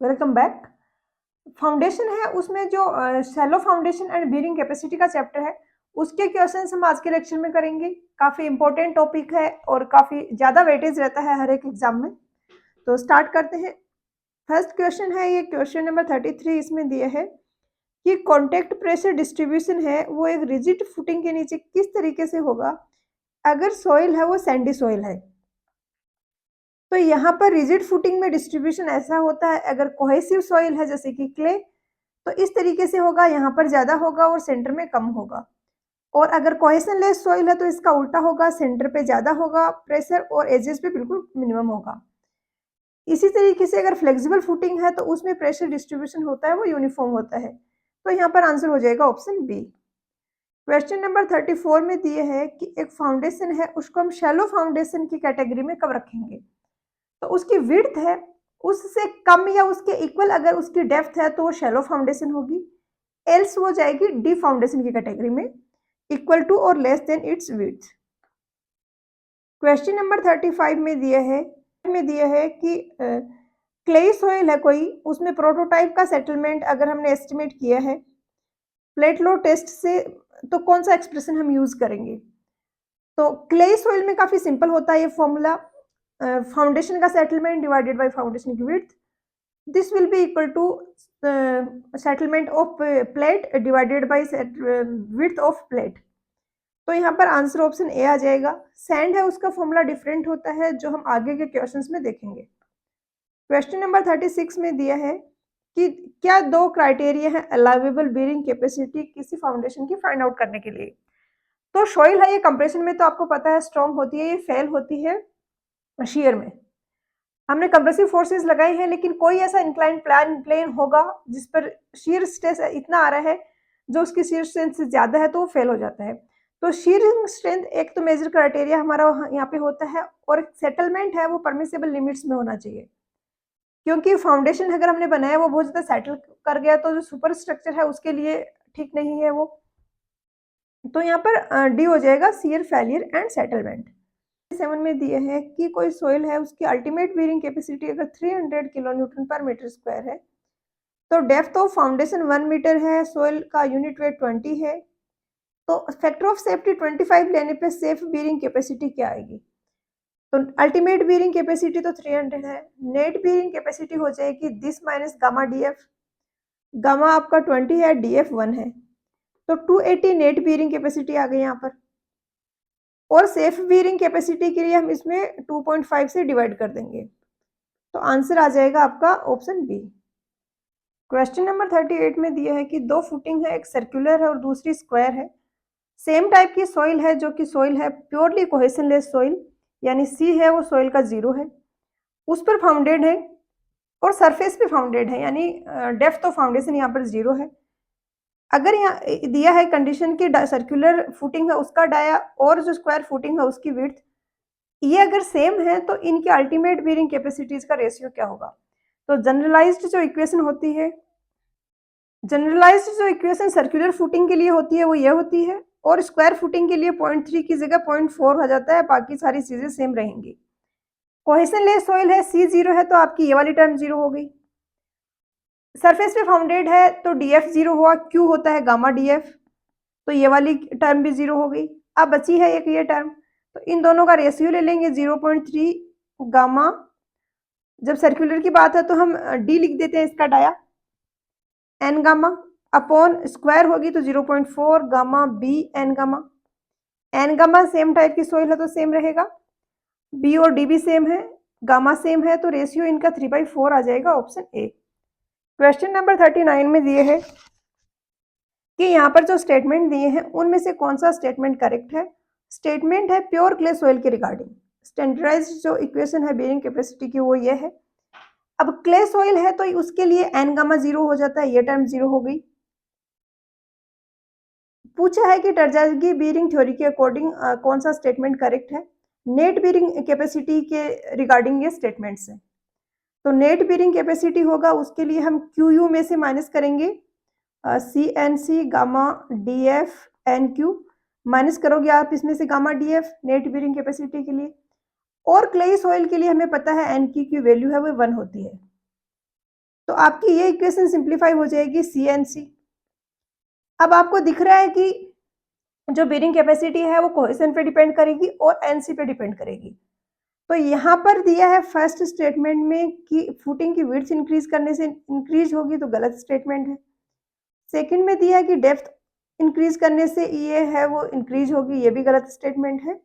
Welcome back. Foundation है उसमें जो shallow foundation and bearing capacity का चैप्टर है उसके क्वेश्चंस हम आज के लेक्चर में करेंगे। काफी इंपॉर्टेंट टॉपिक है और काफी ज्यादा वेटेज रहता है हर एक एग्जाम में। तो स्टार्ट करते हैं। फर्स्ट क्वेश्चन है, ये क्वेश्चन नंबर 33 इसमें दिया है कि कॉन्टेक्ट प्रेशर डिस्ट्रीब्यूशन है वो एक रिजिड फुटिंग के नीचे किस तरीके से होगा अगर सॉइल है वो सैंडी सॉइल है। तो यहाँ पर रिजिड फुटिंग में डिस्ट्रीब्यूशन ऐसा होता है, अगर कोहेसिव सॉइल है जैसे कि क्ले तो इस तरीके से होगा, यहाँ पर ज्यादा होगा और सेंटर में कम होगा। और अगर कोहेशनलेस सॉइल है तो इसका उल्टा होगा, सेंटर पे ज्यादा होगा प्रेशर और एजेस पे बिल्कुल मिनिमम होगा। इसी तरीके से अगर फ्लेक्सिबल फुटिंग है तो उसमें प्रेशर डिस्ट्रीब्यूशन होता है वो यूनिफॉर्म होता है। तो यहाँ पर आंसर हो जाएगा ऑप्शन बी। क्वेश्चन नंबर 34 में दिए है कि एक फाउंडेशन है उसको हम शैलो फाउंडेशन की कैटेगरी में कब रखेंगे। तो उसकी विड्थ है उससे कम या उसके इक्वल अगर उसकी डेप्थ है तो वो शैलो फाउंडेशन होगी, एल्स वो जाएगी डी फाउंडेशन की कैटेगरी में, इक्वल टू और less than it's width. Question number 35 में दिया है कि क्ले सॉइल है कोई, उसमें प्रोटोटाइप का सेटलमेंट अगर हमने एस्टिमेट किया है प्लेट लो टेस्ट से तो कौन सा एक्सप्रेशन हम यूज करेंगे। तो क्ले सॉइल में काफी सिंपल होता है ये फॉर्मूला, फाउंडेशन का सेटलमेंट डिवाइडेड बाय फाउंडेशन की width, this will be equal to settlement of plate divided by width of plate. तो यहाँ पर आंसर ऑप्शन ए आ जाएगा। सैंड है उसका फॉर्मूला डिफरेंट होता है जो हम आगे के क्वेश्चंस में देखेंगे। क्वेश्चन नंबर 36 में दिया है कि क्या दो क्राइटेरिया है अलाउेबल बीयरिंग कैपेसिटी किसी फाउंडेशन की फाइंड आउट करने के लिए। तो सॉइल है ये कंप्रेशन में तो आपको पता है स्ट्रॉन्ग होती है, ये फेल होती है शेयर में। हमने कंप्रेसिव फोर्सेस लगाए हैं लेकिन कोई ऐसा इंक्लाइन प्लेन होगा जिस पर शीयर स्ट्रेस इतना आ रहा है जो उसकी शीयर स्ट्रेंथ से ज्यादा है तो वो फेल हो जाता है। तो शीयरिंग स्ट्रेंथ एक तो मेजर क्राइटेरिया हमारा यहाँ पे होता है, और सेटलमेंट है वो परमिसेबल लिमिट्स में होना चाहिए, क्योंकि फाउंडेशन अगर हमने बनाया वो बहुत ज्यादा सेटल कर गया तो जो सुपर स्ट्रक्चर है उसके लिए ठीक नहीं है वो। तो यहाँ पर डी हो जाएगा, शीयर फेलियर एंड सेटलमेंट। 7 में दिया है कि कोई सोइल है उसकी अल्टीमेट बीयरिंग कैपेसिटी अगर 300 किलो न्यूटन पर मीटर स्क्वायर है तो डेप्थ ऑफ फाउंडेशन 1 मीटर है, सोइल का यूनिट वेट 20 है, तो फैक्टर ऑफ सेफ्टी 25 लेने पे सेफ बीयरिंग कैपेसिटी क्या आएगी। तो अल्टीमेट बीयरिंग कैपेसिटी तो 300 है, नेट बीयरिंग कैपेसिटी हो जाएगी this minus gamma D F, gamma आपका 20 है, डी एफ 1 है, तो 280 नेट बीयरिंग कैपेसिटी आ गई यहाँ पर। और सेफ बीयरिंग कैपेसिटी के लिए हम इसमें 2.5 से डिवाइड कर देंगे, तो आंसर आ जाएगा आपका ऑप्शन बी। क्वेश्चन नंबर 38 में दिया है कि दो फुटिंग है, एक सर्कुलर है और दूसरी स्क्वायर है, सेम टाइप की सॉइल है जो कि सॉइल है प्योरली कोहेशनलेस सॉइल यानी सी है वो सॉइल का 0 है, उस पर फाउंडेड है और सरफेस पे फाउंडेड है यानी डेप्थ ऑफ फाउंडेशन यहाँ पर 0 है। अगर यहाँ दिया है कंडीशन की सर्कुलर फुटिंग है उसका डाया और जो स्क्वायर फुटिंग है उसकी विड्थ, ये अगर सेम है तो इनकी अल्टीमेट बीयरिंग कैपेसिटीज का रेशियो क्या होगा। तो जनरलाइज्ड जो इक्वेशन होती है, जनरलाइज्ड जो इक्वेशन सर्कुलर फुटिंग के लिए होती है वो ये होती है, और स्क्वायर फुटिंग के लिए 0.3 की जगह 0.4 हो जाता है, बाकी सारी चीजें सेम रहेंगी। कोहेशनलेस सॉइल है, सी 0 है तो आपकी ये वाली टर्म 0 हो गई। सरफेस पे फाउंडेड है तो डीएफ 0 हुआ, क्यू होता है गामा डीएफ, तो ये वाली टर्म भी 0 हो गई। अब बची है एक ये टर्म, तो इन दोनों का रेशियो ले लेंगे 0.3 गामा, जब सर्कुलर की बात है तो हम डी लिख देते हैं इसका dia, N gamma upon square होगी तो 0.4 gamma B N gamma, N gamma same type की सॉइल है तो सेम रहेगा, बी और डी भी सेम है, गामा सेम है, तो रेशियो इनका 3/4 आ जाएगा, ऑप्शन ए। क्वेश्चन नंबर 39 में दिए है कि यहाँ पर जो स्टेटमेंट दिए हैं उनमें से कौन सा स्टेटमेंट करेक्ट है। स्टेटमेंट है प्योर क्ले सॉइल के रिगार्डिंग, स्टैंडर्डाइज्ड जो इक्वेशन है बीयरिंग कैपेसिटी की वो ये है। अब क्ले सॉइल है तो उसके लिए एन गामा 0 हो जाता है, ये टर्म 0 हो गई। पूछा है कि टरजागी बीयरिंग थ्योरी के अकॉर्डिंग कौन सा स्टेटमेंट करेक्ट है। नेट बीयरिंग कैपेसिटी के रिगार्डिंग ये स्टेटमेंट्स हैं, तो नेट बीयरिंग कैपेसिटी होगा उसके लिए हम क्यू यू में से माइनस करेंगे c N c gamma D f N q, minus करोगे आप इसमें से gamma D f net bearing capacity के लिए, और क्लेई सॉइल के लिए हमें पता है एन की वैल्यू है वो 1 होती है, तो आपकी ये इक्वेशन सिंप्लीफाई हो जाएगी CNC। अब आपको दिख रहा है कि जो बेरिंग कैपेसिटी है वो कोहेशन पे डिपेंड करेगी और NC पे डिपेंड करेगी। तो यहाँ पर दिया है फर्स्ट स्टेटमेंट में कि फुटिंग की विड्थ इंक्रीज करने से इंक्रीज होगी, तो गलत स्टेटमेंट है। सेकंड में दिया है कि डेप्थ इंक्रीज करने से ये है वो इंक्रीज होगी, ये भी गलत स्टेटमेंट है।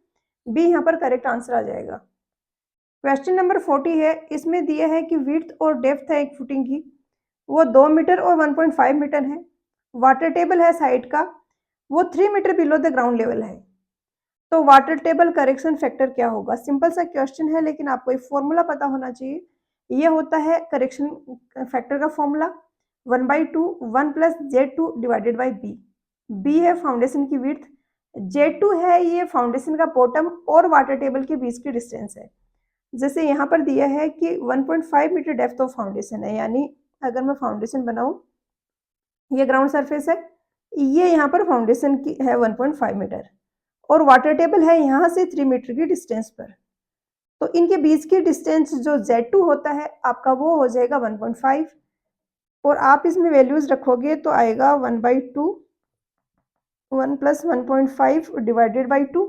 बी यहाँ पर करेक्ट आंसर आ जाएगा। क्वेश्चन नंबर 40 है, इसमें दिया है कि विड्थ और डेप्थ है एक फुटिंग की, वो 2 मीटर और 1.5 मीटर है। वाटर टेबल है साइड का, वो 3 metre below the ground level है। तो वाटर टेबल करेक्शन फैक्टर क्या होगा? सिंपल सा क्वेश्चन है, लेकिन आपको एक फॉर्मूला पता होना चाहिए। ये होता है करेक्शन फैक्टर का formula 1/2 1 plus Z2 divided by B. B है फाउंडेशन की विड्थ, Z2 है ये फाउंडेशन का बॉटम और वाटर टेबल के बीच की डिस्टेंस है। जैसे यहाँ पर दिया है कि 1.5 मीटर डेप्थ ऑफ फाउंडेशन है, यानी अगर मैं फाउंडेशन बनाऊं, ये ग्राउंड सरफेस है, ये यहाँ पर फाउंडेशन की है 1.5 मीटर और वाटर टेबल है यहाँ से 3 मीटर की डिस्टेंस पर। तो इनके बीच की डिस्टेंस जो Z2 होता है आपका वो हो जाएगा 1.5 और आप इसमें वैल्यूज रखोगे तो आएगा 1/2 1 प्लस 1.5 डिवाइडेड बाई 2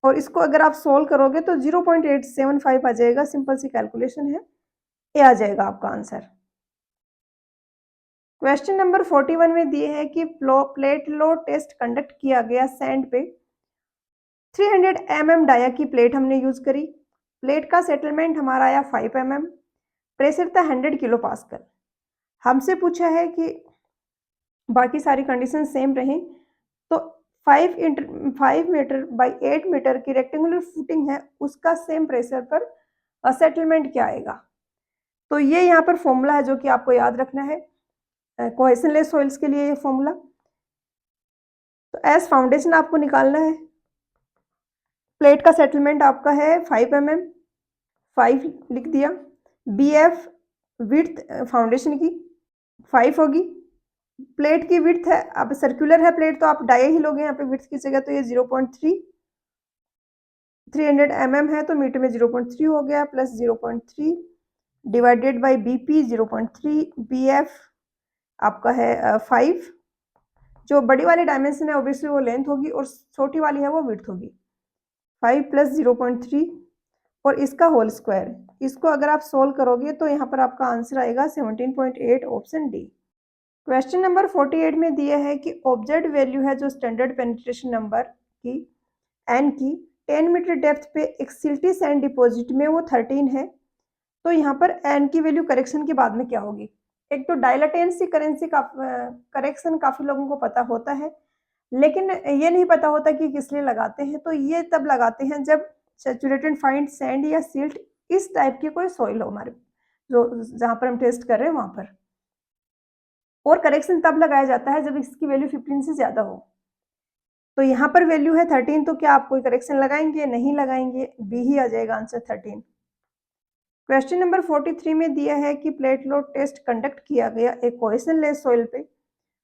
और इसको अगर आप सोल्व करोगे तो 0.875 आ जाएगा। सिंपल सी कैलकुलेशन है, ये आ जाएगा आपका आंसर। क्वेश्चन नंबर 41 में दिए है कि प्लेट लोड टेस्ट कंडक्ट किया गया सैंड पे 300 mm डाया की प्लेट हमने यूज करी। प्लेट का सेटलमेंट हमारा आया 5 mm, प्रेशर था 100 किलो पास्कल। हमसे पूछा है कि बाकी सारी कंडीशन सेम रही, तो 5 मीटर बाई 8 मीटर की रेक्टेंगुलर फुटिंग है, उसका सेम प्रेशर पर सेटलमेंट क्या आएगा? तो ये यहाँ पर फॉर्मूला है जो कि आपको याद रखना है कोहेशनलेस सॉइल्स के लिए, ये फॉर्मूला। तो एज फाउंडेशन आपको निकालना है, प्लेट का सेटलमेंट आपका है 5 mm, 5 लिख दिया। BF विड्थ फाउंडेशन की 5 होगी, प्लेट की विड्थ है, अब सर्कुलर है प्लेट तो आप डाया ही लोगे यहाँ पे विड्थ की जगह, तो ये 0.3, 300 mm है तो मीटर में 0.3 हो गया, plus 0.3 divided by BP 0.3, BF आपका है 5। जो बड़ी वाली डायमेंशन है ऑब्वियसली वो लेंथ होगी और छोटी वाली है वो विड्थ होगी। 5 प्लस 0.3 और इसका होल स्क्वायर, इसको अगर आप सोल्व करोगे तो यहाँ पर आपका आंसर आएगा 17.8, ऑप्शन डी। क्वेश्चन नंबर 48 में दिया है कि ऑब्जर्व वैल्यू है जो स्टैंडर्ड पेनिट्रेशन नंबर की एन की 10 मीटर डेप्थ पे एक सिल्टी सैंड डिपॉजिट में वो 13 है। तो यहाँ पर एन की वैल्यू करेक्शन के बाद में क्या होगी? एक तो डायलेटेंसी करेंसी का करेक्शन काफी लोगों को पता होता है, लेकिन ये नहीं पता होता कि किस लिए लगाते हैं। तो ये तब लगाते हैं जब सैचुरेटेड फाइन सैंड या सिल्ट इस टाइप की कोई सॉइल हो हमारे जो जहाँ पर हम टेस्ट कर रहे हैं वहां पर, और करेक्शन तब लगाया जाता है जब इसकी वैल्यू 15 से ज्यादा हो। तो यहाँ पर वैल्यू है 13, तो क्या आप कोई करेक्शन लगाएंगे? नहीं लगाएंगे, बी ही आ जाएगा आंसर 13। क्वेश्चन नंबर 43 में दिया है कि प्लेट लोड टेस्ट कंडक्ट किया गया एक कोहेशनलेस सॉइल पे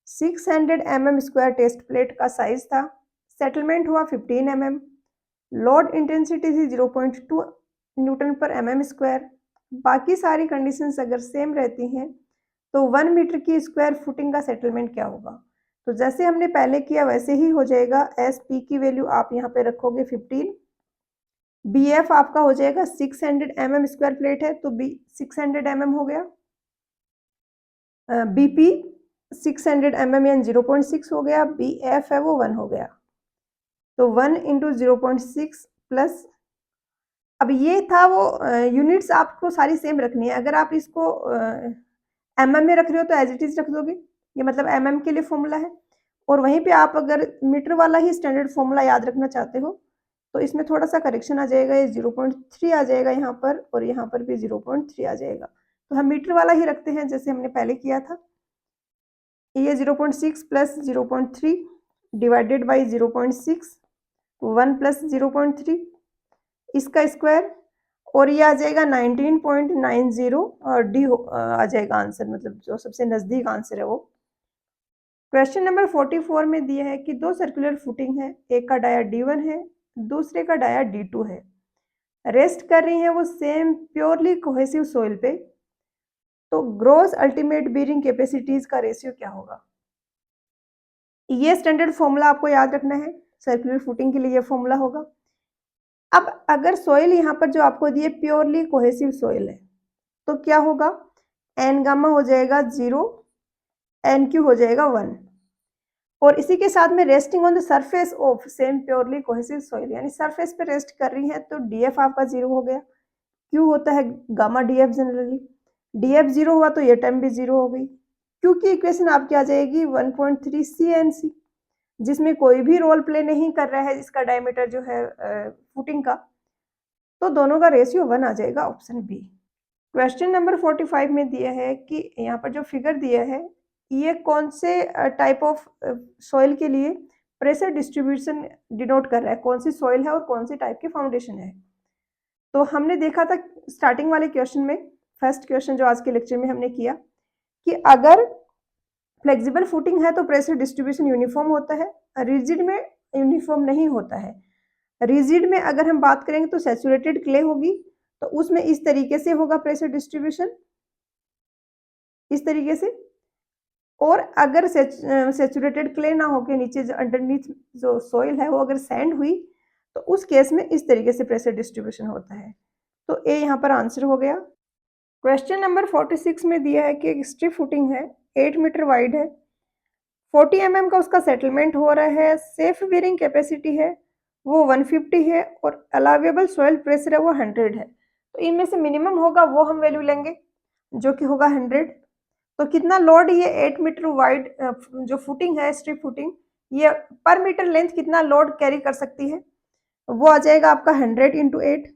600 mm स्क्वायर टेस्ट प्लेट का साइज था, सेटलमेंट हुआ 15 mm, लोड इंटेंसिटी थी 0.2 न्यूटन पर mm स्क्वायर। बाकी सारी कंडीशंस अगर सेम रहती हैं तो 1 मीटर की स्क्वायर फुटिंग का सेटलमेंट क्या होगा? तो जैसे हमने पहले किया वैसे ही हो जाएगा। एस पी की वैल्यू आप यहाँ पे रखोगे 15, BF आपका हो जाएगा 600 mm स्क्वायर प्लेट है तो बी 600 mm हो गया, BP 600 mm यानी 0.6 हो गया, BF है वो 1 हो गया। तो 1 इंटू 0.6 प्लस, अब ये था वो यूनिट्स आपको सारी सेम रखनी है। अगर आप इसको mm में रख रहे हो तो एज इट इज रख दोगे, ये मतलब mm के लिए फॉर्मूला है। और वहीं पे आप अगर मीटर वाला ही स्टैंडर्ड फॉर्मूला याद रखना चाहते हो तो इसमें थोड़ा सा करेक्शन आ जाएगा, ये 0.3 आ जाएगा यहाँ पर और यहाँ पर भी 0.3 आ जाएगा। तो हम मीटर वाला ही रखते हैं जैसे हमने पहले किया था। ये 0.6 प्लस 0.3 डिवाइडेड बाई 0.6, 1 प्लस 0.3 इसका स्क्वायर और ये आ जाएगा 19.90 और डी आ जाएगा आंसर, मतलब जो सबसे नजदीक आंसर है वो। क्वेश्चन नंबर 44 में दिया है कि दो सर्कुलर फुटिंग है, एक का डाया D1 है, दूसरे का डाया D2 है, रेस्ट कर रही है वो सेम प्योरली कोहेसिव सोइल पे तो ग्रॉस अल्टीमेट बीयरिंग कैपेसिटीज का रेशियो क्या होगा? ये स्टैंडर्ड फॉर्मूला आपको याद रखना है, सर्कुलर फुटिंग के लिए ये फॉर्मूला होगा। अब अगर सॉइल यहाँ पर जो आपको दिए प्योरली कोहेसिव सॉइल है, तो क्या होगा? एन गामा हो जाएगा 0, एन क्यू हो जाएगा 1, और इसी के साथ में resting on the surface of same purely cohesive soil, यानी सरफेस पे रेस्ट कर रही है, तो डीएफ आपका 0 हो गया। क्यू होता है गामा डीएफ जनरली, डीएफ 0 हुआ तो ये टर्म भी 0 हो गई। क्यू की इक्वेशन आपकी आ जाएगी 1.3 CNC, जिसमें कोई भी रोल प्ले नहीं कर रहा है जिसका डायमीटर जो है फुटिंग का, तो दोनों का रेशियो 1 आ जाएगा, ऑप्शन बी। क्वेश्चन नंबर 45 में दिया है कि यहाँ पर जो फिगर दिया है ये कौन से टाइप ऑफ सॉइल के लिए प्रेशर डिस्ट्रीब्यूशन डिनोट कर रहा है, कौन सी सॉइल है और कौन सी टाइप की फाउंडेशन है। तो हमने देखा था स्टार्टिंग वाले क्वेश्चन में, फर्स्ट क्वेश्चन जो आज के लेक्चर में हमने किया, कि अगर फ्लेक्सिबल फुटिंग है तो प्रेशर डिस्ट्रीब्यूशन यूनिफॉर्म होता है, रिजिड में यूनिफॉर्म नहीं होता है। रिजिड में अगर हम बात करेंगे तो सैचुरेटेड क्ले होगी, तो उसमें इस तरीके से होगा प्रेशर डिस्ट्रीब्यूशन, इस तरीके से। और अगर सैचुरेटेड क्ले ना होके नीचे जो अंडरनीथ जो सॉइल है वो अगर सैंड हुई, तो उस केस में इस तरीके से प्रेशर डिस्ट्रीब्यूशन होता है। तो ए यहाँ पर आंसर हो गया। क्वेश्चन नंबर 46 में दिया है कि एक स्ट्रिप फुटिंग है, 8 मीटर वाइड है, 40 mm का उसका सेटलमेंट हो रहा है, सेफ बेयरिंग कैपेसिटी है वो 150 है, और अलावेबल सॉइल प्रेशर है वो 100 है। तो इनमें से मिनिमम होगा वो हम वैल्यू लेंगे, जो कि होगा 100। तो कितना लोड ये 8 मीटर वाइड जो फुटिंग है, स्ट्रिप फुटिंग, ये पर मीटर लेंथ कितना लोड कैरी कर सकती है, वो आ जाएगा आपका 100 इंटू 8,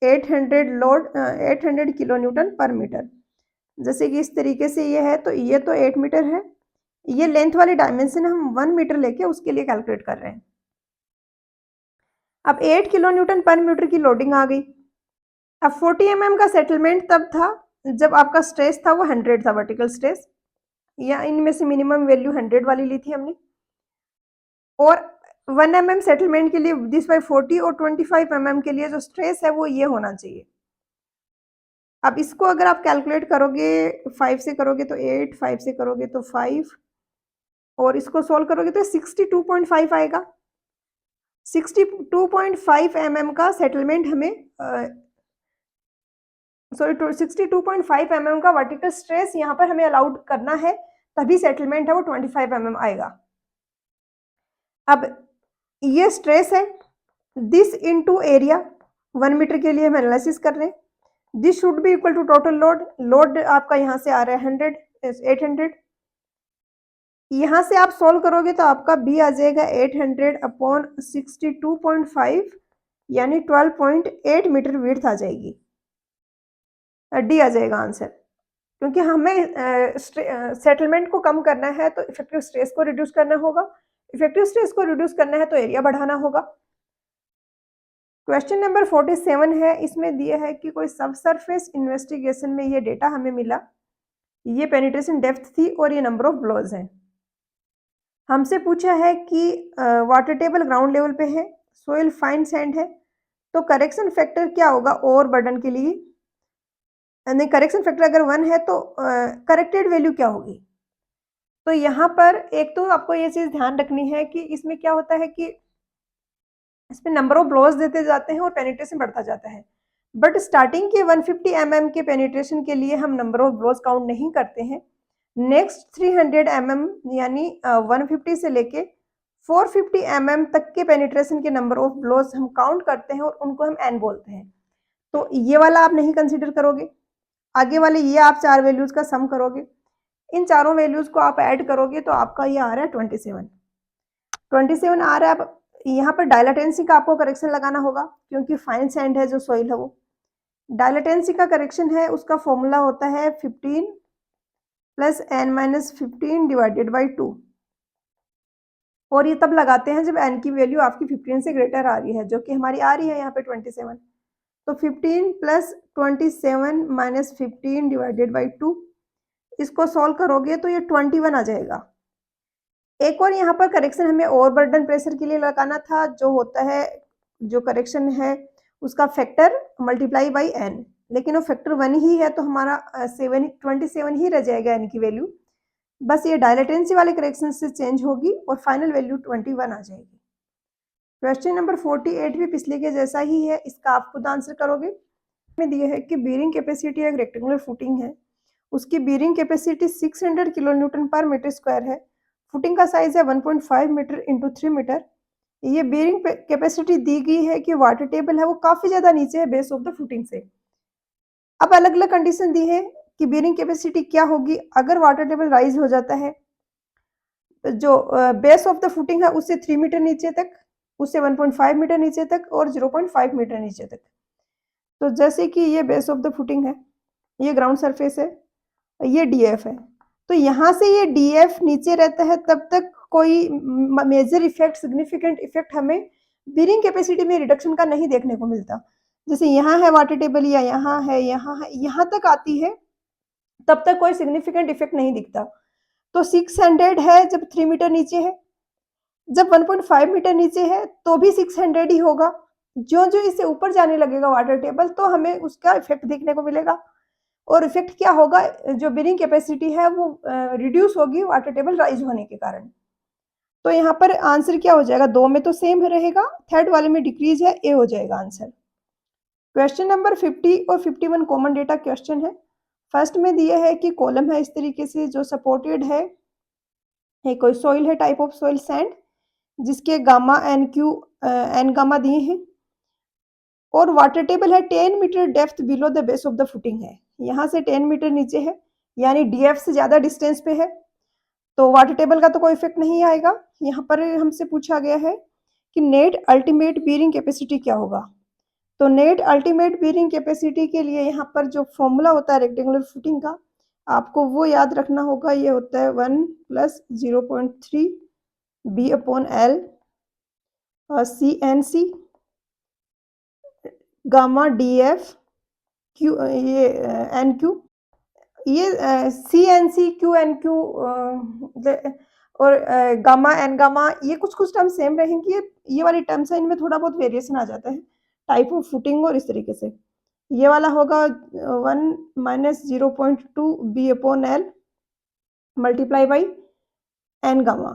800 लोड 800 किलो न्यूटन पर मीटर। जैसे कि इस तरीके से ये है, तो ये तो 8 मीटर है, ये लेंथ वाली डायमेंशन हम 1 मीटर लेके उसके लिए कैलकुलेट कर रहे हैं। अब 8 किलो न्यूटन पर मीटर की लोडिंग आ गई। अब 40 mm का सेटलमेंट तब था जब आपका स्ट्रेस था वो 100 था, वर्टिकल स्ट्रेस, या इनमें से मिनिमम वैल्यू 100 वाली ली थी हमने। और 1 mm सेटलमेंट के लिए दिस बाई 40 और 25 mm के लिए जो स्ट्रेस है वो ये होना चाहिए। अब इसको अगर आप कैलकुलेट करोगे 5 से करोगे तो 8, 5 से करोगे तो 5, और इसको सोल्व करोगे तो 62.5 आएगा। 62.5 mm का सेटलमेंट हमें सॉरी 62.5 mm का वर्टिकल स्ट्रेस यहाँ पर हमें अलाउड करना है, तभी सेटलमेंट है वो 25 mm आएगा। अब ये स्ट्रेस है, दिस इनटू एरिया, 1 मीटर के लिए हम एनालिसिस कर रहे हैं, this should be equal to total load, load आपका यहाँ से आ रहा है 800, यहाँ से आप सोल्व करोगे तो आपका बी आ जाएगा 800 अपॉन 62.5, यानी 12.8 मीटर विड्थ आ जाएगी, डी आ जाएगा आंसर। क्योंकि हमें सेटलमेंट को कम करना है तो इफेक्टिव स्ट्रेस को रिड्यूस करना होगा, इफेक्टिव स्ट्रेस को रिड्यूस करना है तो एरिया बढ़ाना होगा। क्वेश्चन नंबर 47 है, इसमें दिया है कि कोई सब सरफेस इन्वेस्टिगेशन में ये डेटा हमें मिला, ये पेनिट्रेशन डेप्थ थी और ये नंबर ऑफ ब्लोज है। हमसे पूछा है कि वाटर टेबल ग्राउंड लेवल पे है, सोइल फाइन सैंड है, तो करेक्शन फैक्टर क्या होगा ओवर बर्डन के लिए, नहीं करेक्शन फैक्टर अगर 1 है तो करेक्टेड वैल्यू क्या होगी। तो यहाँ पर एक तो आपको ये चीज ध्यान रखनी है कि इसमें क्या होता है कि इसमें नंबर ऑफ ब्लोज देते जाते हैं और पेनिट्रेशन बढ़ता जाता है, बट स्टार्टिंग के 150 mm के पेनिट्रेशन के लिए हम नंबर ऑफ ब्लोज काउंट नहीं करते हैं। नेक्स्ट 300 mm यानी 150 से लेके 450 mm तक के पेनिट्रेशन के नंबर ऑफ ब्लोज हम काउंट करते हैं और उनको हम एन बोलते हैं। तो ये वाला आप नहीं कंसिडर करोगे, आगे वाले ये आप 4 वैल्यूज का सम करोगे, इन चारों वैल्यूज को आप ऐड करोगे तो आपका ये आ रहा है 27 आ रहा है। अब यहाँ पर डायलाटेंसी का आपको करेक्शन लगाना होगा, क्योंकि फाइन सैंड है जो सॉइल है वो। डायलाटेंसी का करेक्शन है, उसका फॉर्मूला होता है 15 प्लस n-15 डिवाइडेड बाई 2, और ये तब लगाते हैं जब n की वैल्यू आपकी 15 से ग्रेटर आ रही है, जो कि हमारी आ रही है यहाँ पे 27। तो 15 प्लस 27 माइनस 15 डिवाइडेड बाई 2, इसको सॉल्व करोगे तो ये 21 आ जाएगा। एक और यहाँ पर करेक्शन हमें ओवरबर्डन प्रेशर के लिए लगाना था, जो होता है जो करेक्शन है उसका फैक्टर मल्टीप्लाई बाई n, लेकिन वो फैक्टर 1 ही है, तो हमारा 27 ही रह जाएगा n की वैल्यू। बस ये डायलेटेंसी वाले करेक्शन से चेंज होगी और फाइनल वैल्यू 21 आ जाएगी। क्वेश्चन नंबर 48 भी पिछले के जैसा ही है, इसका आप खुद आंसर करोगे। में दिया है कि बीयरिंग कैपेसिटी एक रेक्टेंगुलर फुटिंग है, उसकी बीयरिंग कैपेसिटी 600 किलो न्यूटन पर मीटर स्क्वायर है, फुटिंग का साइज है 1.5 मीटर इंटू 3 मीटर। ये बीयरिंग कैपेसिटी दी गई है कि वाटर टेबल है वो काफी ज्यादा नीचे है बेस ऑफ द फुटिंग से। अब अलग अलग कंडीशन दी है कि बीयरिंग कैपेसिटी क्या होगी अगर वाटर टेबल राइज हो जाता है जो बेस ऑफ द फुटिंग है उससे 3 मीटर नीचे तक, उससे 1.5 मीटर नीचे तक और 0.5 मीटर नीचे तक। तो जैसे कि ये बेस ऑफ द फुटिंग है, ये ग्राउंड सरफेस है, ये डीएफ है, तो यहाँ से ये डीएफ नीचे रहता है तब तक कोई मेजर इफेक्ट, सिग्निफिकेंट इफेक्ट हमें बीयरिंग कैपेसिटी में रिडक्शन का नहीं देखने को मिलता। जैसे यहाँ है वाटर टेबल या यहाँ है, यहाँ तक आती है तब तक कोई सिग्निफिकेंट इफेक्ट नहीं दिखता। तो 600 है जब 3 मीटर नीचे है, जब 1.5 मीटर नीचे है तो भी 600 ही होगा। जो जो इससे ऊपर जाने लगेगा वाटर टेबल तो हमें उसका इफेक्ट देखने को मिलेगा। और इफेक्ट क्या होगा, जो बीयरिंग कैपेसिटी है वो रिड्यूस होगी वाटर टेबल राइज होने के कारण। तो यहाँ पर आंसर क्या हो जाएगा, दो में तो सेम रहेगा, थर्ड वाले में डिक्रीज है, ए हो जाएगा आंसर। क्वेश्चन नंबर 50 और 51 कॉमन डेटा क्वेश्चन है। फर्स्ट में दिया है कि कॉलम है इस तरीके से जो सपोर्टेड है, कोई सॉइल है, टाइप ऑफ सॉइल सैंड, जिसके gamma N q N gamma दिए हैं, और वाटर टेबल है 10 metre depth below the base of the footing है, यहाँ से 10 मीटर नीचे है, यानी डीएफ से ज्यादा डिस्टेंस पे है, तो वाटर टेबल का तो कोई इफेक्ट नहीं आएगा। यहाँ पर हमसे पूछा गया है कि नेट अल्टीमेट बीयरिंग कैपेसिटी क्या होगा। तो नेट अल्टीमेट बीयरिंग कैपेसिटी के लिए यहाँ पर जो फॉर्मूला होता है रेक्टेंगुलर फुटिंग का, आपको वो याद रखना होगा। ये होता है 1 + 0.3 B/L c N c gamma DF q, ये एन क्यू, ये c N c q N q और गामा एन गामा, ये कुछ कुछ टर्म सेम रहेंगी। ये वाली टर्म्स है, इनमें थोड़ा बहुत वेरिएशन आ जाता है टाइप ऑफ फुटिंग और इस तरीके से। ये वाला होगा 1 - 0.2 B/L multiply by N gamma.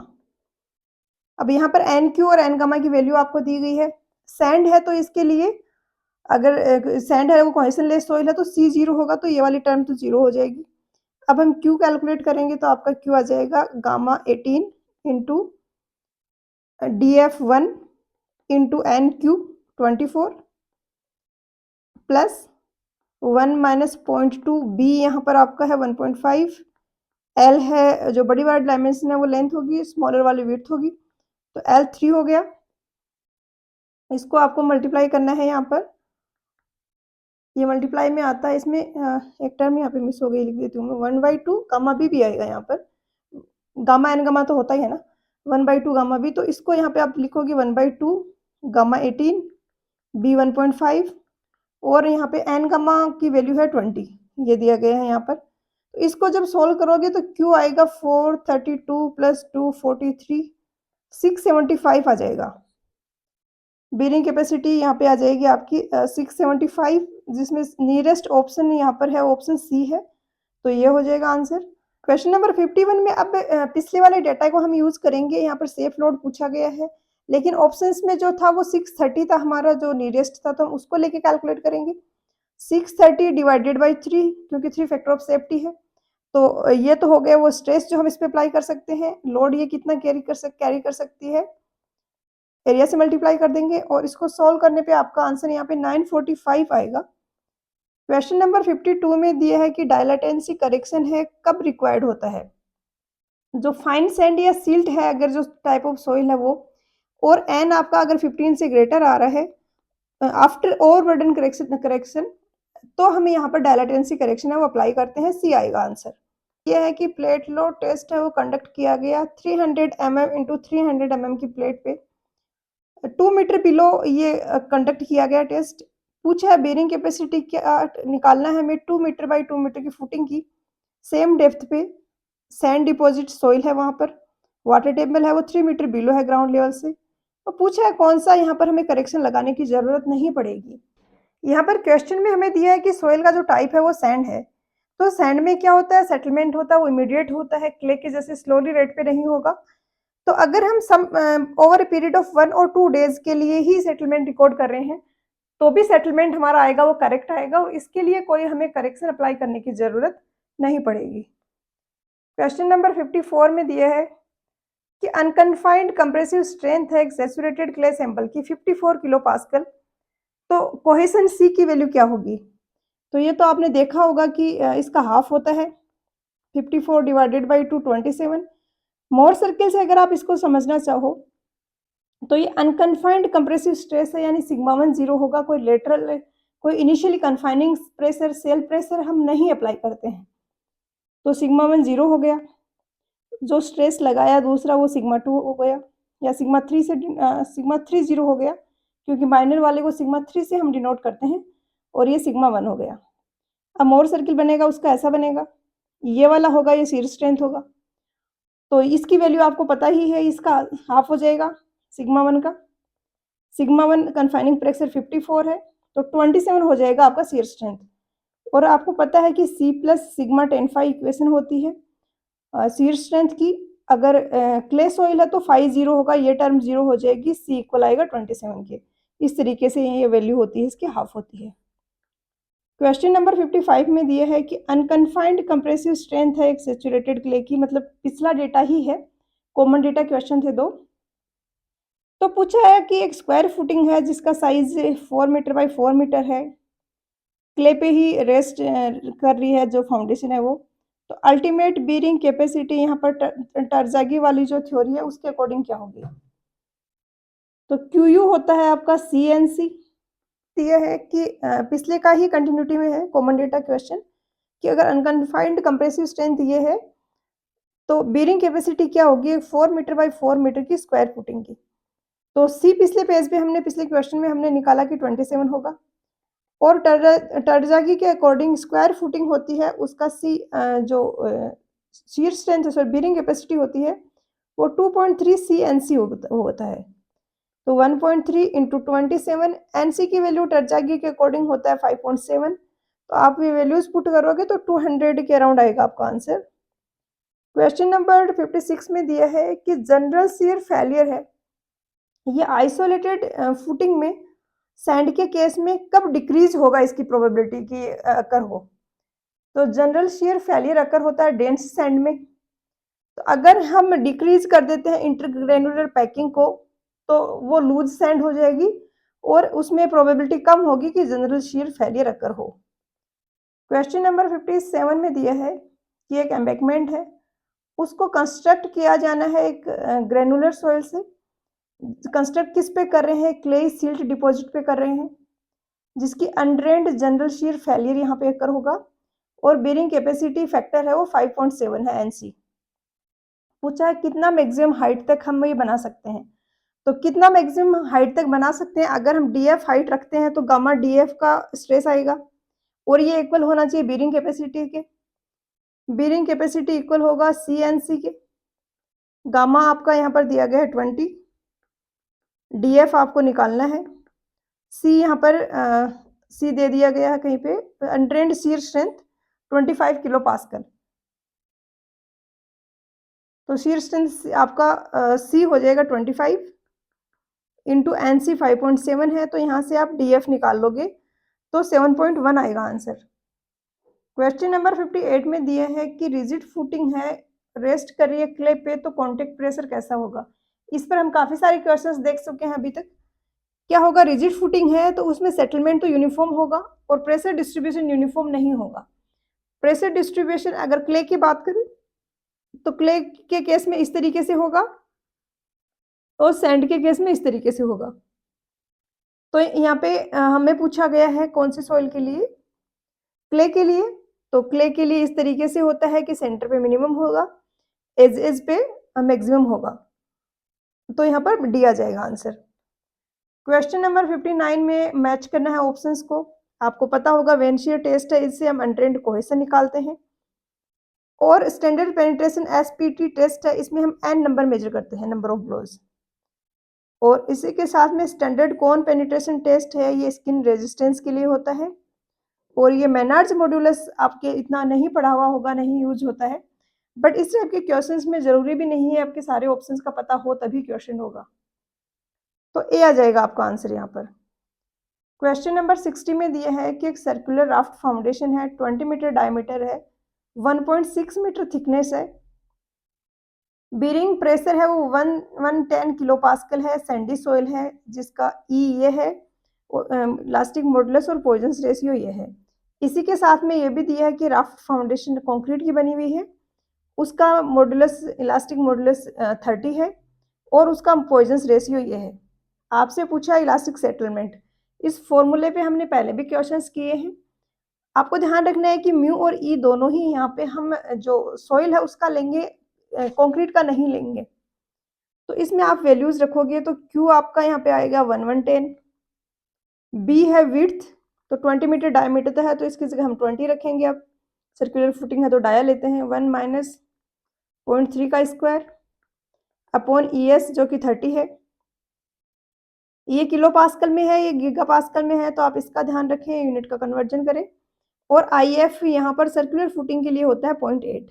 अब यहाँ पर एन क्यू और एन गामा की वैल्यू आपको दी गई है। सैंड है तो इसके लिए अगर सैंड है वो कोहेशन लेस सॉइल है तो C 0 होगा, तो ये वाली टर्म तो 0 हो जाएगी। अब हम Q कैलकुलेट करेंगे तो आपका Q आ जाएगा gamma 18 into DF1 into NQ 24 plus 1 - 0.2 B, यहाँ पर आपका है 1.5, L है जो बड़ी वाली डायमेंशन है वो लेंथ होगी, स्मॉलर वाली विड्थ होगी, तो L 3 हो गया। इसको आपको मल्टीप्लाई करना है, यहाँ पर ये मल्टीप्लाई में आता है, इसमें एक टर्म यहाँ पे मिस हो गई, लिख देती हूँ मैं, 1/2 गामा बी भी आएगा यहाँ पर, गामा एन गामा तो होता ही है ना, 1/2 गामा बी, तो इसको यहाँ पे आप लिखोगे 1/2 गामा 18 बी 1.5 और यहाँ पे एन गामा की वैल्यू है 20, ये दिया गया है यहाँ पर। तो इसको जब सोल्व करोगे तो क्यू आएगा 432 + 2 43 675 आ जाएगा। बीयरिंग कैपेसिटी यहाँ पे आ जाएगी आपकी 675, जिसमें नियरेस्ट ऑप्शन यहाँ पर है ऑप्शन सी है, तो ये हो जाएगा आंसर। क्वेश्चन नंबर 51 में अब पिछले वाले डेटा को हम यूज करेंगे। यहाँ पर सेफ लोड पूछा गया है, लेकिन ऑप्शंस में जो था वो 630 था, हमारा जो नियरेस्ट था, तो हम उसको लेके कैलकुलेट करेंगे। 630 डिवाइडेड बाई 3, क्योंकि 3 फैक्टर ऑफ सेफ्टी है, तो ये तो हो गया वो स्ट्रेस जो हम इस पे अप्लाई कर सकते हैं। लोड ये कितना कैरी कर सकती है, एरिया से मल्टीप्लाई कर देंगे और इसको सॉल्व करने पे आपका आंसर यहाँ पे 945 आएगा। क्वेश्चन नंबर 52 में दिया है कि डायलेटेंसी करेक्शन है कब रिक्वायर्ड होता है। जो फाइन सैंड या सिल्ट है, अगर जो टाइप ऑफ सॉइल है वो, और एन आपका अगर 15 से ग्रेटर आ रहा है आफ्टर ओवरबर्डन करेक्शन, तो हमें यहाँ पर डायलेटेंसी करेक्शन है वो अप्लाई करते हैं, सी आएगा आंसर। यह है कि प्लेट लोड टेस्ट है वो कंडक्ट किया गया 300 mm इंटू 300 mm की प्लेट पे, 2 मीटर बिलो ये कंडक्ट किया गया टेस्ट। पूछा है बेरिंग कैपेसिटी क्या निकालना है हमें 2 मीटर बाई 2 मीटर की फुटिंग की, सेम डेप्थ पे सैंड डिपॉजिट सॉइल है, वहां पर वाटर टेबल है वो 3 मीटर बिलो है ग्राउंड लेवल से। तो पूछा है कौन सा यहाँ पर हमें करेक्शन लगाने की जरूरत नहीं पड़ेगी। यहाँ पर क्वेश्चन में हमें दिया है कि सोइल का जो टाइप है वो सैंड है। तो सैंड में क्या होता है, सेटलमेंट होता है वो इमीडिएट होता है, क्ले के जैसे स्लोली रेट पे नहीं होगा। तो अगर हम ओवर ए पीरियड ऑफ 1 और 2 डेज के लिए ही सेटलमेंट रिकॉर्ड कर रहे हैं, तो भी सेटलमेंट हमारा आएगा, वो करेक्ट आएगा, और इसके लिए कोई हमें करेक्शन अप्लाई करने की ज़रूरत नहीं पड़ेगी। क्वेश्चन नंबर 54 में दिया है कि अनकन्फाइंड कंप्रेसिव स्ट्रेंथ है एक सैचुरेटेड क्ले सैंपल की 54 किलो पास्कल, तो कोहेसन सी की वैल्यू क्या होगी? तो ये तो आपने देखा होगा कि इसका हाफ होता है 54 डिवाइडेड बाई 227। मोर सर्किल से अगर आप इसको समझना चाहो तो ये अनकन्फाइंड कंप्रेसिव स्ट्रेस है, यानी सिग्मा 1 0 होगा। कोई लेटरल, कोई initially confining pressure, cell pressure हम नहीं अप्लाई करते हैं, तो सिग्मा 1 0 हो गया। जो स्ट्रेस लगाया दूसरा वो सिग्मा 2 हो गया, या सिग्मा 3 से सिग्मा 3 0 हो गया, क्योंकि माइनर वाले को सिग्मा 3 से हम डिनोट करते हैं, और ये सिग्मा 1 हो गया। अब मोर सर्किल बनेगा उसका ऐसा बनेगा, ये वाला होगा, ये शियर स्ट्रेंथ होगा। तो इसकी वैल्यू आपको पता ही है, इसका हाफ हो जाएगा सिग्मा 1 का। सिग्मा 1 कन्फाइनिंग प्रेशर 54 है, तो 27 हो जाएगा आपका शियर स्ट्रेंथ। और आपको पता है कि c plus sigma 10 phi equation होती है शियर स्ट्रेंथ की। अगर क्ले सॉइल है तो फाई 0 होगा, ये टर्म 0 हो जाएगी, सी इक्वल आएगा 27 के। इस तरीके से ये वैल्यू होती है, इसकी हाफ होती है। क्वेश्चन नंबर 55 में दिया है कि अनकन्फाइंड कंप्रेसिव स्ट्रेंथ है एक सैचुरेटेड क्ले की, मतलब पिछला डेटा ही है, कॉमन डेटा क्वेश्चन थे दो। तो पूछा है कि एक स्क्वायर फुटिंग है जिसका साइज 4 मीटर बाई 4 मीटर है, क्ले पे ही रेस्ट कर रही है जो फाउंडेशन है वो। तो अल्टीमेट बीयरिंग कैपेसिटी यहाँ पर टरज़ागी वाली जो थ्योरी है उसके अकॉर्डिंग क्या होगी? तो क्यू यू होता है आपका सी एन सी। यह है कि पिछले का ही कंटिन्यूटी में है कॉमन डेटा क्वेश्चन, कि अगर अनकन्फाइंड कंप्रेसिव स्ट्रेंथ ये है तो बीयरिंग कैपेसिटी क्या होगी 4 मीटर बाई 4 मीटर की स्क्वायर फुटिंग की। तो सी पिछले पेज पे हमने, पिछले क्वेश्चन में हमने निकाला कि 27 होगा, और टरज़ागी के अकॉर्डिंग स्क्वायर फुटिंग होती है उसका सी जो shear strength, sorry bearing capacity होती है वो 2.3 सी एन सी होता है। तो 1.3 इंटू 27, एन सी की वैल्यू टरज़ागी के अकॉर्डिंग होता है 5.7। तो आप ये वैल्यूज पुट करोगे तो 200 के अराउंड आएगा आपका आंसर। क्वेश्चन नंबर 56 में दिया है कि जनरल शियर फेलियर है, ये आइसोलेटेड फुटिंग में सैंड के केस में कब डिक्रीज होगा इसकी प्रोबेबिलिटी की अकर हो? तो जनरल शियर फेलियर अकर होता है डेंस सैंड में। तो अगर हम डिक्रीज कर देते हैं इंटरग्रेनुलर पैकिंग को तो वो लूज सैंड हो जाएगी, और उसमें प्रोबेबिलिटी कम होगी कि जनरल शियर फेलियर अकर हो। क्वेश्चन नंबर 57 में दिया है कि एक एम्बैंकमेंट है, उसको कंस्ट्रक्ट किया जाना है एक ग्रेनुलर सॉइल से। कंस्ट्रक्ट किस पे कर रहे हैं? क्ले सिल्ट डिपॉजिट पे कर रहे हैं, जिसकी अनड्रेन्ड जनरल शियर फेलियर यहाँ पे अकर होगा, और बेरिंग कैपेसिटी फैक्टर है वो 5.7 है एनसी। पूछा है कितना मैक्सिमम हाइट तक हम ये बना सकते हैं। तो कितना मैक्सिमम हाइट तक बना सकते हैं, अगर हम डीएफ हाइट रखते हैं तो गामा डीएफ का स्ट्रेस आएगा, और ये इक्वल होना चाहिए बेरिंग कैपेसिटी के। बेरिंग कैपेसिटी इक्वल होगा सी एन सी के। गामा आपका यहाँ पर दिया गया है 20, डीएफ आपको निकालना है, सी यहाँ पर सी दे दिया गया है कहीं पे, untrained shear strength 25 kilo pascal. तो शियर स्ट्रेंथ आपका सी हो जाएगा 25 इंटू एन सी 5.7 है, तो यहाँ से आप डीएफ निकाल लोगे तो 7.1 आएगा आंसर। क्वेश्चन नंबर 58 में दिया है कि रिजिड फुटिंग है, रेस्ट कर रही है क्ले पे, तो कॉन्टेक्ट प्रेशर कैसा होगा? इस पर हम काफी सारे क्वेश्चंस देख चुके हैं अभी तक। क्या होगा, रिजिड फुटिंग है तो उसमें सेटलमेंट तो यूनिफॉर्म होगा और प्रेशर डिस्ट्रीब्यूशन यूनिफॉर्म नहीं होगा। प्रेशर डिस्ट्रीब्यूशन अगर क्ले की बात करें तो क्ले के केस में इस तरीके से होगा, और सैंड के केस में इस तरीके से होगा। तो यहाँ पे हमें पूछा गया है कौन से सॉइल के लिए? क्ले के लिए। तो क्ले के लिए इस तरीके से होता है कि सेंटर पे मिनिमम होगा, एज एज पे मैक्सिमम होगा, तो यहाँ पर डी आ जाएगा आंसर। क्वेश्चन नंबर 59 में मैच करना है ऑप्शंस को। आपको पता होगा वेनशियर टेस्ट है, इससे हम अनट्रेंड कोहेशन निकालते हैं, और स्टैंडर्ड पेनिट्रेशन एसपीटी टेस्ट है, इसमें हम एन नंबर मेजर करते हैं, नंबर ऑफ ब्लोज। और इसी के साथ में स्टैंडर्ड कोन पेनिट्रेशन टेस्ट है, ये स्किन रेजिस्टेंस के लिए होता है। और ये मेनार्ड्स मॉड्यूलस आपके इतना नहीं पढ़ा हुआ होगा, नहीं यूज होता है, बट इस टाइप के क्वेश्चंस में ज़रूरी भी नहीं है आपके सारे ऑप्शंस का पता हो तभी क्वेश्चन होगा। तो ए आ जाएगा आपका आंसर यहाँ पर। क्वेश्चन नंबर 60 में दिया है कि एक सर्कुलर राफ्ट फाउंडेशन है, 20 मीटर डायमीटर है, 1.6 मीटर थिकनेस है, बीरिंग प्रेशर है वो 110 किलो पास्कल है, सैंडी सोइल है जिसका ई ये है, इलास्टिक मॉडुलस और पॉइजंस रेशियो ये है। इसी के साथ में ये भी दिया है कि राफ्ट फाउंडेशन कंक्रीट की बनी हुई है, उसका मॉडुलस इलास्टिक मॉडुलस 30 है और उसका पॉइजंस रेशियो ये है। आपसे पूछा इलास्टिक सेटलमेंट, इस फॉर्मूले पे हमने पहले भी क्वेश्चंस किए हैं। आपको ध्यान रखना है कि म्यू और ई दोनों ही यहाँ पे हम जो सॉइल है उसका लेंगे, कंक्रीट का नहीं लेंगे। तो इसमें आप वैल्यूज रखोगे तो क्यू आपका यहाँ पे आएगा 1110, बी है विड्थ तो 20 मीटर डायमीटर है तो इसकी जगह हम 20 रखेंगे। अब सर्कुलर फुटिंग है तो डाया लेते हैं, 1 माइनस 0.3 का स्क्वायर अपॉन ई एस जो कि 30 है। ये किलो पास्कल में है, ये गीगा पास्कल में है, तो आप इसका ध्यान रखें, यूनिट का कन्वर्जन करें। और आई एफ यहाँ पर सर्कुलर फुटिंग के लिए होता है 0.8।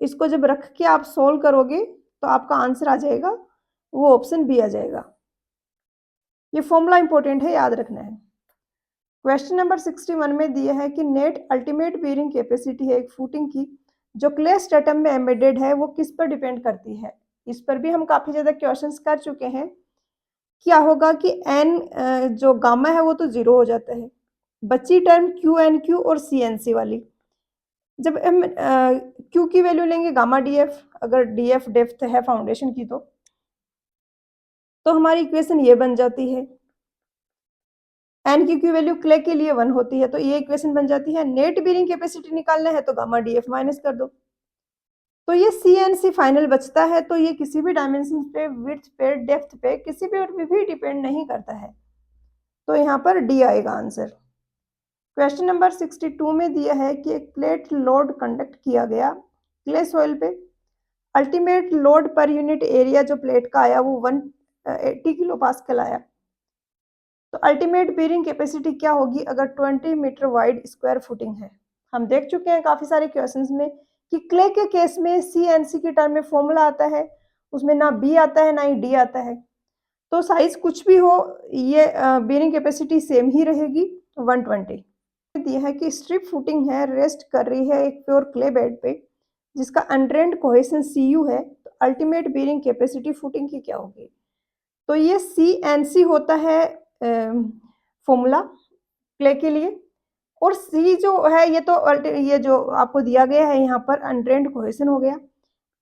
इसको जब रख के आप सोल्व करोगे तो आपका आंसर आ जाएगा, वो ऑप्शन बी आ जाएगा। ये फॉर्मूला इंपॉर्टेंट है, याद रखना है। क्वेश्चन नंबर 61 में दिया है कि नेट अल्टीमेट बीयरिंग कैपेसिटी है एक फुटिंग की जो क्ले स्ट्रेटम में एम्बेडेड है वो किस पर डिपेंड करती है। इस पर भी हम काफ़ी ज़्यादा क्वेश्चंस कर चुके हैं। क्या होगा कि एन जो गामा है वो तो 0 हो जाता है, बची टर्म क्यू एन क्यू और सी एन सी वाली। जब हम क्यू की वैल्यू लेंगे गामा डी एफ, अगर डी एफ डेप्थ है फाउंडेशन की तो हमारी इक्वेशन ये बन जाती है। एन की वैल्यू क्ले के लिए 1 होती है तो ये इक्वेशन बन जाती है। नेट बीयरिंग कैपेसिटी निकालना है तो गामा डी एफ माइनस कर दो, तो ये सी एन सी फाइनल बचता है। तो ये किसी भी डायमेंशन पे, विड्थ पे, डेप्थ पे, किसी पे भी डिपेंड नहीं करता है, तो यहाँ पर डी आएगा आंसर। क्वेश्चन नंबर 62 में दिया है कि एक प्लेट लोड कंडक्ट किया गया क्ले सॉइल पे, ultimate load per unit area जो प्लेट का आया वो 180 किलो पास्कल आया। तो अल्टीमेट बीयरिंग कैपेसिटी क्या होगी अगर 20 मीटर वाइड स्क्वायर फुटिंग है। हम देख चुके हैं काफ़ी सारे क्वेश्चंस में कि क्ले के केस में सी एन सी की टर्म में फॉर्मूला आता है, उसमें ना बी आता है ना ही डी आता है। तो साइज कुछ भी हो, ये बीयरिंग कैपेसिटी सेम ही रहेगी 120। दिया है कि स्ट्रिप फुटिंग है, रेस्ट कर रही है एक प्योर क्ले बेड पे जिसका अनड्रेन्ड कोहेशन सी यू है, तो अल्टीमेट बीयरिंग कैपेसिटी फुटिंग की क्या होगी। तो ये सी एन सी होता है फॉर्मूला क्ले के लिए, और सी जो है ये तो ये जो आपको दिया गया है यहाँ पर अनड्रेन्ड कोहेशन हो गया।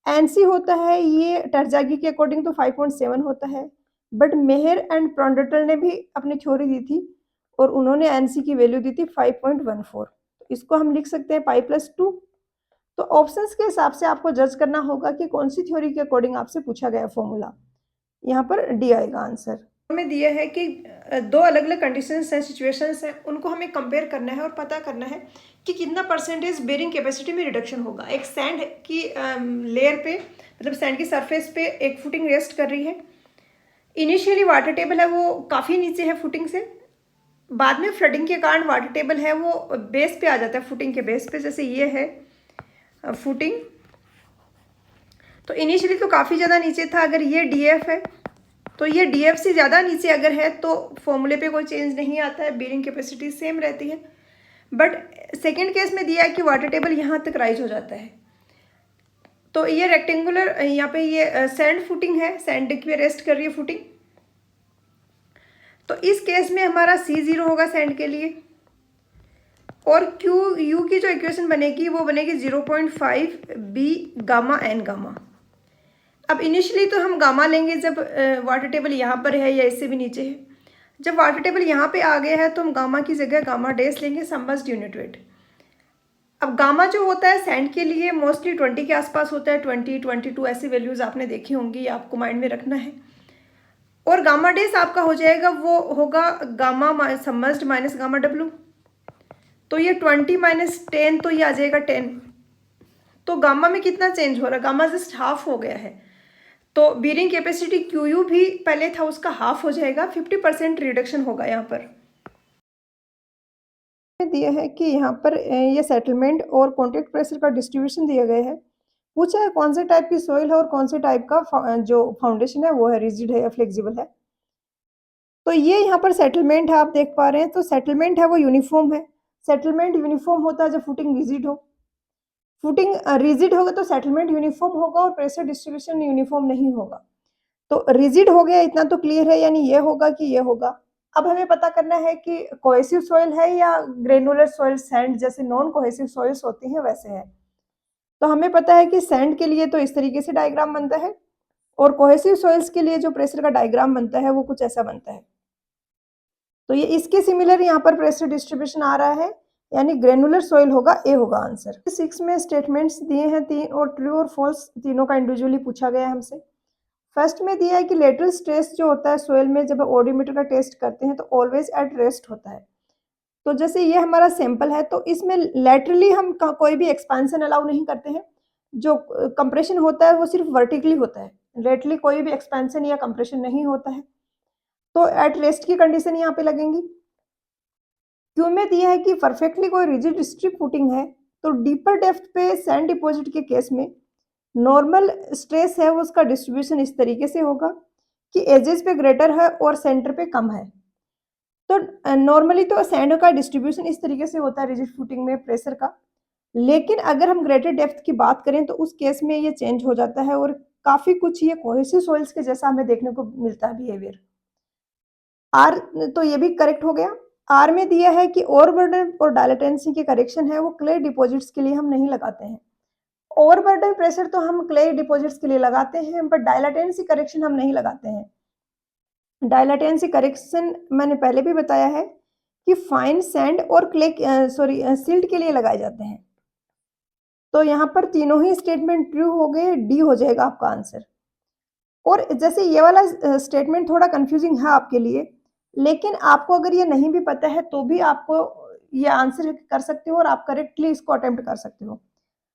एन सी होता है ये टरजागी के अकॉर्डिंग तो 5.7 होता है, बट मेहर एंड प्रॉन्डटल ने भी अपनी थ्योरी दी थी और उन्होंने एन सी की वैल्यू दी थी 5.14। तो इसको हम लिख सकते हैं पाई प्लस 2। तो ऑप्शंस के हिसाब से आपको जज करना होगा कि कौन सी थ्योरी के अकॉर्डिंग आपसे पूछा गया फॉर्मूला। यहाँ पर डी आएगा आंसर। हमें दिया है कि दो अलग अलग कंडीशंस हैं, सिचुएशंस हैं, उनको हमें कंपेयर करना है और पता करना है कि कितना परसेंटेज बेयरिंग कैपेसिटी में रिडक्शन होगा। एक सैंड की लेयर पे, मतलब सैंड की सरफेस पे एक फुटिंग रेस्ट कर रही है। इनिशियली वाटर टेबल है वो काफ़ी नीचे है फुटिंग से, बाद में फ्लडिंग के कारण वाटर टेबल है वो बेस पे आ जाता है, फुटिंग के बेस पे। जैसे ये है फुटिंग, तो इनिशियली तो काफ़ी ज़्यादा नीचे था। अगर ये डी एफ है तो ये डी एफ से ज़्यादा नीचे अगर है तो फॉर्मूले पे कोई चेंज नहीं आता है, बेयरिंग कैपेसिटी सेम रहती है। बट सेकेंड केस में दिया है कि वाटर टेबल यहाँ तक राइज हो जाता है। तो ये रेक्टेंगुलर यहाँ पे ये सैंड फुटिंग है, सैंड पे रेस्ट कर रही है फुटिंग। तो इस केस में हमारा C0 होगा सैंड के लिए, और क्यू यू की जो इक्वेशन बनेगी वो बनेगी 0.5 बी गामा एन गामा। अब इनिशियली तो हम गामा लेंगे जब वाटर टेबल यहाँ पर है या इससे भी नीचे है। जब वाटर टेबल यहाँ पे आ गया है तो हम गामा की जगह गामा डैश लेंगे, सबमर्ज्ड यूनिट वेट। अब गामा जो होता है सैंड के लिए मोस्टली 20 के आसपास होता है, 20, 22 ऐसी वैल्यूज़ आपने देखी होंगी, आपको माइंड में रखना है। और गामा डैश आपका हो जाएगा, वो होगा gamma submerged minus gamma W. तो ये 20 माइनस 10, तो ये आ जाएगा 10। तो गामा में कितना चेंज हो रहा है, गामा जस्ट हाफ हो गया है। तो बीयरिंग कैपेसिटी क्यू भी पहले था उसका हाफ हो जाएगा, 50% रिडक्शन होगा यहाँ पर। दिया है कि यहाँ पर ये सेटलमेंट और कॉन्टैक्ट प्रेशर का डिस्ट्रीब्यूशन दिया गया है। पूछा है कौन से टाइप की सॉइल है और कौन से टाइप का जो फाउंडेशन है वो है रिजिड है या फ्लेक्सिबल है। तो ये यहाँ पर सेटलमेंट है, आप देख पा रहे हैं। तो सेटलमेंट है वो यूनिफॉर्म है। सेटलमेंट यूनिफॉर्म होता है जब फुटिंग रिजिड हो। फुटिंग रिजिड होगा तो सेटलमेंट यूनिफॉर्म होगा और प्रेशर डिस्ट्रीब्यूशन यूनिफॉर्म नहीं होगा। तो रिजिड हो गया, इतना तो क्लियर है, यानी ये होगा कि ये होगा। अब हमें पता करना है कि कोहेसिव सॉइल है या ग्रेनुलर सॉइल सैंड जैसे नॉन कोहेसिव सॉइल्स होती हैं वैसे है। तो हमें पता है कि सैंड के लिए तो इस तरीके से डायग्राम बनता है और कोहेसिव सॉइल्स के लिए जो प्रेशर का डायग्राम बनता है वो कुछ ऐसा बनता है। तो ये इसके सिमिलर यहाँ पर प्रेशर डिस्ट्रीब्यूशन आ रहा है, यानी ग्रेनुलर सॉइल होगा, ए होगा आंसर। 6 में स्टेटमेंट्स दिए हैं 3 और ट्रू और फॉल्स तीनों का इंडिविजुअली पूछा गया है हमसे। फर्स्ट में दिया है कि लेटरल स्ट्रेस जो होता है सोइल में जब ओडोमीटर का टेस्ट करते हैं तो ऑलवेज एट रेस्ट होता है। तो जैसे ये हमारा सैंपल है तो इसमें लेटरली हम कोई भी एक्सपेंशन अलाउ नहीं करते हैं। जो कंप्रेशन होता है वो सिर्फ वर्टिकली होता है, लेटरली कोई भी एक्सपेंशन या कंप्रेशन नहीं होता है। तो एट रेस्ट की कंडीशन यहाँ पे लगेंगी। क्यों में दिया है कि परफेक्टली कोई रिजिड स्ट्रिप फुटिंग है तो डीपर डेप्थ पे सैंड डिपॉजिट के केस में नॉर्मल स्ट्रेस है वो उसका डिस्ट्रीब्यूशन इस तरीके से होगा कि एजेस पे ग्रेटर है और सेंटर पे कम है। तो नॉर्मली तो सैंड का डिस्ट्रीब्यूशन इस तरीके से होता है रिजिड फुटिंग में प्रेशर का, लेकिन अगर हम ग्रेटर डेप्थ की बात करें तो उस केस में ये चेंज हो जाता है और काफी कुछ ये कोहेसिव सॉइल्स के जैसा हमें देखने को मिलता है बिहेवियर। आर तो ये भी करेक्ट हो गया। आर में दिया है कि ओवरबर्डन और डायलेटेंसी के करेक्शन है वो क्ले डिपॉजिट्स के लिए हम नहीं लगाते हैं। ओवरबर्डन प्रेशर तो हम क्ले डिपॉजिट्स के लिए लगाते हैं बट डायलेटेंसी करेक्शन हम नहीं लगाते हैं। डायलेटेंसी करेक्शन मैंने पहले भी बताया है कि फाइन सैंड और क्ले सिल्ट के लिए लगाए जाते हैं। तो यहाँ पर तीनों ही स्टेटमेंट ट्रू हो गए, डी हो जाएगा आपका आंसर। और जैसे ये वाला स्टेटमेंट थोड़ा कंफ्यूजिंग है आपके लिए, लेकिन आपको अगर ये नहीं भी पता है तो भी आपको ये आंसर कर सकते हो और आप करेक्टली इसको अटेम्प्ट कर सकते हो।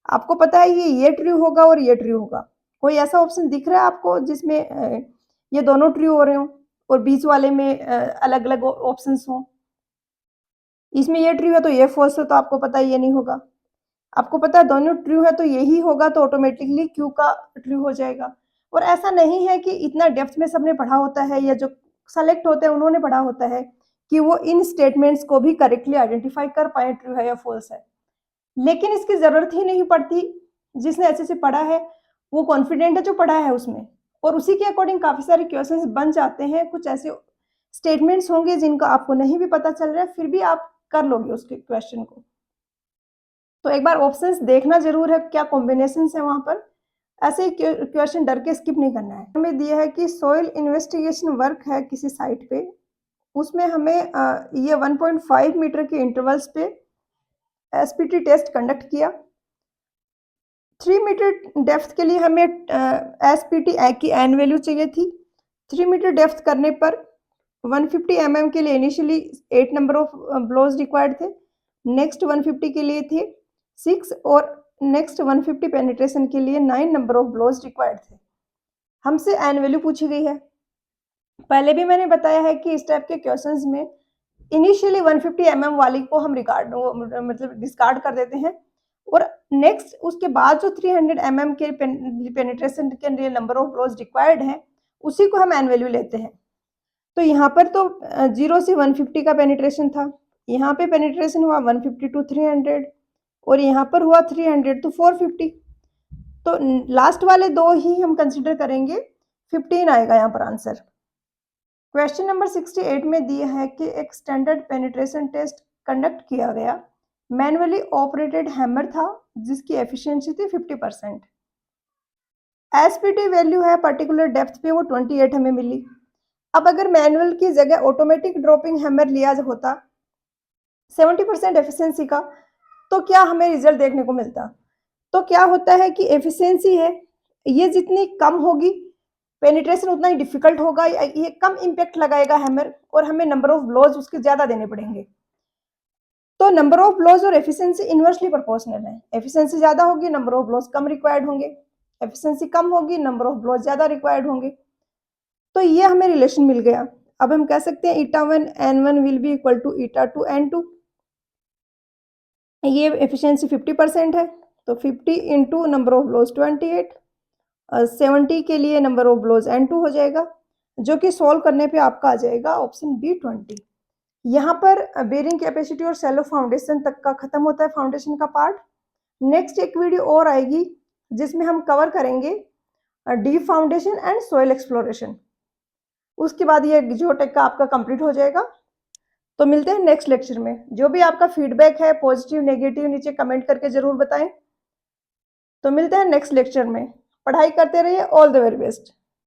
आपको पता है ये ट्रू होगा और ये ट्रू होगा। कोई ऐसा ऑप्शन दिख रहा है आपको जिसमें ये दोनों ट्रू हो रहे हो और बीच वाले में अलग अलग ऑप्शंस हो? इसमें ये ट्रू है तो ये फॉल्स है, तो आपको पता है ये नहीं होगा। आपको पता है दोनों ट्रू है तो यही होगा, तो ऑटोमेटिकली क्यू का ट्रू हो जाएगा। और ऐसा नहीं है कि इतना डेप्थ में सबने पढ़ा होता है या जो सेलेक्ट होते हैं उन्होंने पढ़ा होता है कि वो इन स्टेटमेंट्स को भी करेक्टली आइडेंटिफाई कर पाए ट्रू है या फॉल्स है। लेकिन इसकी जरूरत ही नहीं पड़ती। जिसने अच्छे से पढ़ा है वो कॉन्फिडेंट है जो पढ़ा है उसमें, और उसी के अकॉर्डिंग काफी सारे क्वेश्चंस बन जाते हैं। कुछ ऐसे स्टेटमेंट्स होंगे जिनका आपको नहीं भी पता चल रहा है फिर भी आप कर लोगे उसके क्वेश्चन को। तो एक बार ऑप्शंस देखना जरूर है, क्या कॉम्बिनेशन है वहां पर। ऐसे क्वेश्चन डर के स्किप नहीं करना है। हमें दिया है कि सॉइल इन्वेस्टिगेशन वर्क है किसी साइट पे, उसमें हमें ये 1.5 मीटर के इंटरवल्स पे एसपीटी टेस्ट कंडक्ट किया। 3 मीटर डेप्थ के लिए हमें एसपीटी की एन वैल्यू चाहिए थी। 3 मीटर डेप्थ करने पर 150 mm के लिए initially 8 number of blows required थे, नेक्स्ट 150 के लिए थे 6 और नेक्स्ट 150 पेनिट्रेशन के लिए 9 नंबर ऑफ ब्लोज रिक्वायर्ड थे। हमसे एन वैल्यू पूछी गई है। पहले भी मैंने बताया है कि इस टाइप के क्वेश्चंस में इनिशियली 150 mm वाली को हम डिस्कार्ड कर देते हैं और नेक्स्ट उसके बाद जो 300 mm के पेनिट्रेशन के लिए नंबर ऑफ ब्लोज रिक्वायर्ड है उसी को हम एन वैल्यू लेते हैं। तो यहाँ पर तो 0 से 150 का पेनिट्रेशन था, यहाँ पे पेनिट्रेशन हुआ 150 टू 300 और यहाँ पर हुआ 300 टू 450। तो लास्ट वाले दो ही हम कंसिडर करेंगे, 15 आएगा यहाँ पर आंसर। क्वेश्चन नंबर 68 में दिया है कि एक स्टैंडर्ड पेनिट्रेशन टेस्ट कंडक्ट किया गया, मैनुअली ऑपरेटेड हैमर था जिसकी एफिशिएंसी थी 50%। एसपीटी वैल्यू है पर्टिकुलर डेप्थ पे वो 28 हमें मिली। अब अगर मैनुअल की जगह ऑटोमेटिक ड्रॉपिंग हैमर लिया होता 70% एफिशिएंसी का, तो क्या हमें रिजल्ट देखने को मिलता? तो क्या होता है कि एफिशिएंसी है ये जितनी कम होगी पेनिट्रेशन उतना ही डिफिकल्ट होगा, ये कम इम्पैक्ट लगाएगा हैमर और हमें नंबर ऑफ ब्लोज उसके ज्यादा देने पड़ेंगे। तो नंबर ऑफ ब्लोज और एफिशिएंसी इनवर्सली प्रोपोर्शनल है, एफिशिएंसी ज्यादा होगी नंबर ऑफ ब्लोज कम रिक्वायर्ड होंगे। एफिशिएंसी कम होगी, नंबर ऑफ ब्लोज ज़्यादा रिक्वायर्ड होंगे। तो ये हमें रिलेशन मिल गया। अब हम कह सकते हैं eta1 N1 will be equal to eta2 N2। ये एफिशिएंसी 50% है, तो 50 इंटू नंबर ऑफ ब्लोज 28, 70 के लिए नंबर ऑफ ब्लोज N2 हो जाएगा, जो कि सॉल्व करने पे आपका आ जाएगा ऑप्शन बी 20। यहाँ पर बेरिंग कैपेसिटी और सेलो फाउंडेशन तक का खत्म होता है फाउंडेशन का पार्ट। नेक्स्ट एक वीडियो और आएगी जिसमें हम कवर करेंगे deep foundation and soil exploration. उसके बाद ये जियोटेक का आपका कंप्लीट हो जाएगा। तो मिलते हैं नेक्स्ट लेक्चर में। जो भी आपका फीडबैक है पॉजिटिव नेगेटिव नीचे कमेंट करके जरूर बताएं। तो मिलते हैं नेक्स्ट लेक्चर में। पढ़ाई करते रहिए। All the very best.